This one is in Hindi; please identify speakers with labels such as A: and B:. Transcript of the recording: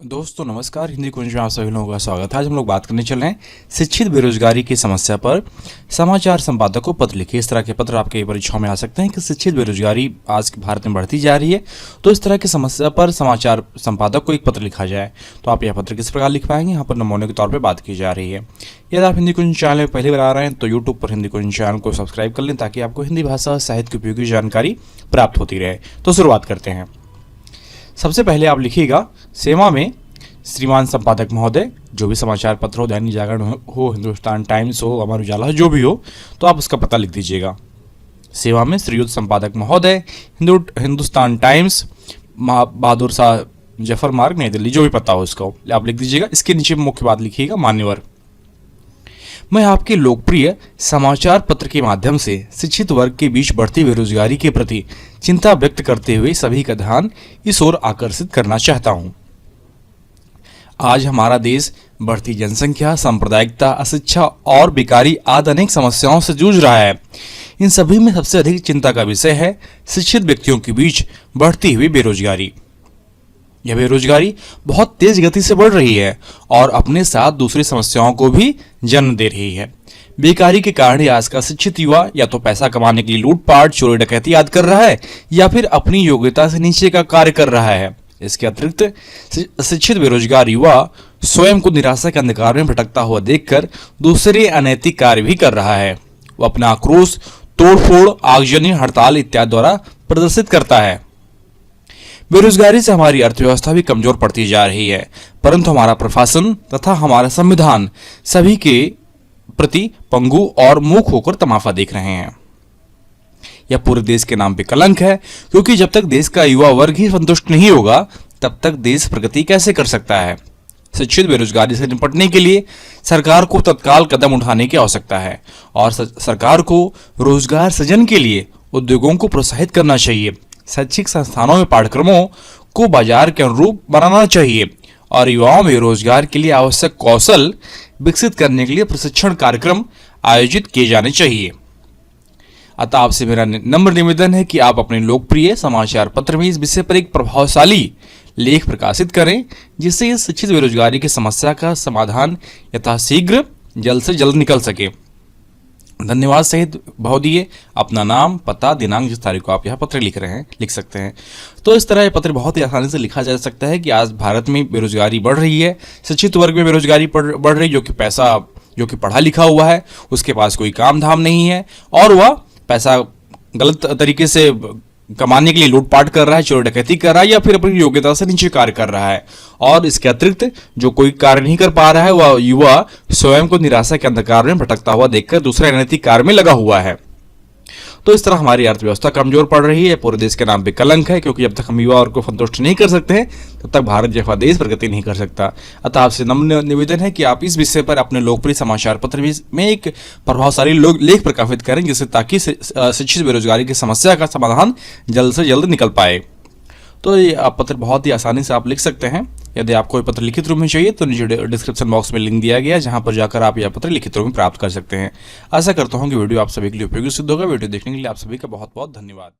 A: दोस्तों नमस्कार, हिंदी कुंज में आप सभी लोगों का स्वागत है। आज हम लोग बात करने चल रहे हैं शिक्षित बेरोजगारी की समस्या पर। समाचार संपादक को पत्र लिखिए। इस तरह के पत्र आपके परीक्षाओं में आ सकते हैं कि शिक्षित बेरोजगारी आज भारत में बढ़ती जा रही है, तो इस तरह की समस्या पर समाचार संपादक को एक पत्र लिखा जाए। तो आप यह पत्र किस प्रकार लिख पाएंगे, यहाँ पर नमूने के तौर पर बात की जा रही है। यदि आप हिंदी कुंज चैनल में पहली बार आ रहे हैं तो यूट्यूब पर हिंदी कुंज चैनल को सब्सक्राइब कर लें, ताकि आपको हिंदी भाषा साहित्य की उपयोगी जानकारी प्राप्त होती रहे। तो शुरुआत करते हैं। सबसे पहले आप लिखिएगा सेवा में श्रीमान संपादक महोदय। जो भी समाचार पत्र हो, दैनिक जागरण हो, हिंदुस्तान टाइम्स हो, अमर उजाला हो, जो भी हो, तो आप उसका पता लिख दीजिएगा। सेवा में श्रीयुत संपादक महोदय, हिंदुस्तान टाइम्स, बहादुर शाह जफर मार्ग, नई दिल्ली। जो भी पता हो उसको आप लिख दीजिएगा। इसके नीचे मुख्य बात लिखिएगा, मान्यवर, मैं आपके लोकप्रिय समाचार पत्र के माध्यम से शिक्षित वर्ग के बीच बढ़ती बेरोजगारी के प्रति चिंता व्यक्त करते हुए सभी का ध्यान इस ओर आकर्षित करना चाहता हूं। आज हमारा देश बढ़ती जनसंख्या, सांप्रदायिकता, अशिक्षा और बेकारी आदि अनेक समस्याओं से जूझ रहा है। इन सभी में सबसे अधिक चिंता का विषय है शिक्षित व्यक्तियों के बीच बढ़ती हुई बेरोजगारी। यह बेरोजगारी बहुत तेज गति से बढ़ रही है और अपने साथ दूसरी समस्याओं को भी जन्म दे रही है। बेकारी के कारण आज का शिक्षित युवा या तो पैसा कमाने के लिए लूटपाट, चोरी डकैती आदि कर रहा है, या फिर अपनी योग्यता से नीचे का कार्य कर रहा है। इसके अतिरिक्त शिक्षित बेरोजगार युवा स्वयं को निराशा के अंधकार में भटकता हुआ देखकर दूसरे अनैतिक कार्य भी कर रहा है। वह अपना आक्रोश तोड़फोड़, आगजनी, हड़ताल इत्यादि द्वारा प्रदर्शित करता है। बेरोजगारी से हमारी अर्थव्यवस्था भी कमजोर पड़ती जा रही है, परंतु हमारा प्रशासन तथा हमारा संविधान सभी के प्रति पंगु और मूक होकर तमाशा देख रहे हैं। यह पूरे देश के नाम पे कलंक है, क्योंकि जब तक देश का युवा वर्ग ही संतुष्ट नहीं होगा, तब तक देश प्रगति कैसे कर सकता है। शिक्षित बेरोजगारी से निपटने के लिए सरकार को तत्काल कदम उठाने की आवश्यकता है और सरकार को रोजगार सृजन के लिए उद्योगों को प्रोत्साहित करना चाहिए। शैक्षिक संस्थानों में पाठ्यक्रमों को बाजार के अनुरूप बनाना चाहिए और युवाओं में रोजगार के लिए आवश्यक कौशल विकसित करने के लिए प्रशिक्षण कार्यक्रम आयोजित किए जाने चाहिए। अतः आपसे मेरा नम्र निवेदन है कि आप अपने लोकप्रिय समाचार पत्र में इस विषय पर एक प्रभावशाली लेख प्रकाशित करें, जिससे इस शिक्षित बेरोजगारी की समस्या का समाधान यथाशीघ्र जल्द से जल्द निकल सके। धन्यवाद सहित भाव दिए, अपना नाम, पता, दिनांक, जिस तारीख को आप यह पत्र लिख रहे हैं लिख सकते हैं। तो इस तरह यह पत्र बहुत ही आसानी से लिखा जा सकता है कि आज भारत में बेरोजगारी बढ़ रही है, शिक्षित वर्ग में बेरोजगारी बढ़ रही है, जो कि पढ़ा लिखा हुआ है, उसके पास कोई काम धाम नहीं है और वह पैसा गलत तरीके से कमाने के लिए लूटपाट कर रहा है, चोरी डकैती कर रहा है, या फिर अपनी योग्यता से नीचे कार्य कर रहा है। और इसके अतिरिक्त जो कोई कार्य नहीं कर पा रहा है, वह युवा स्वयं को निराशा के अंधकार में भटकता हुआ देखकर दूसरे अनैतिक कार्य में लगा हुआ है। तो इस तरह हमारी अर्थव्यवस्था कमजोर पड़ रही है, पूरे देश के नाम पे कलंक है, क्योंकि जब तक हम युवा को संतुष्ट नहीं कर सकते हैं, तब तक भारत जैसा देश प्रगति नहीं कर सकता। अतः आपसे नम्र निवेदन है कि आप इस विषय पर अपने लोकप्रिय समाचार पत्र में एक प्रभावशाली लेख प्रकाशित करें, जिससे ताकि शिक्षित बेरोजगारी की समस्या का समाधान जल्द से जल्द निकल पाए। तो ये आप पत्र बहुत ही आसानी से आप लिख सकते हैं। यदि आपको ये पत्र लिखित रूप में चाहिए तो नीचे डिस्क्रिप्शन बॉक्स में लिंक दिया गया है, जहां पर जाकर आप यह पत्र लिखित रूप में प्राप्त कर सकते हैं। आशा करता हूं कि वीडियो आप सभी के लिए उपयोगी सिद्ध होगा। वीडियो देखने के लिए आप सभी का बहुत बहुत धन्यवाद।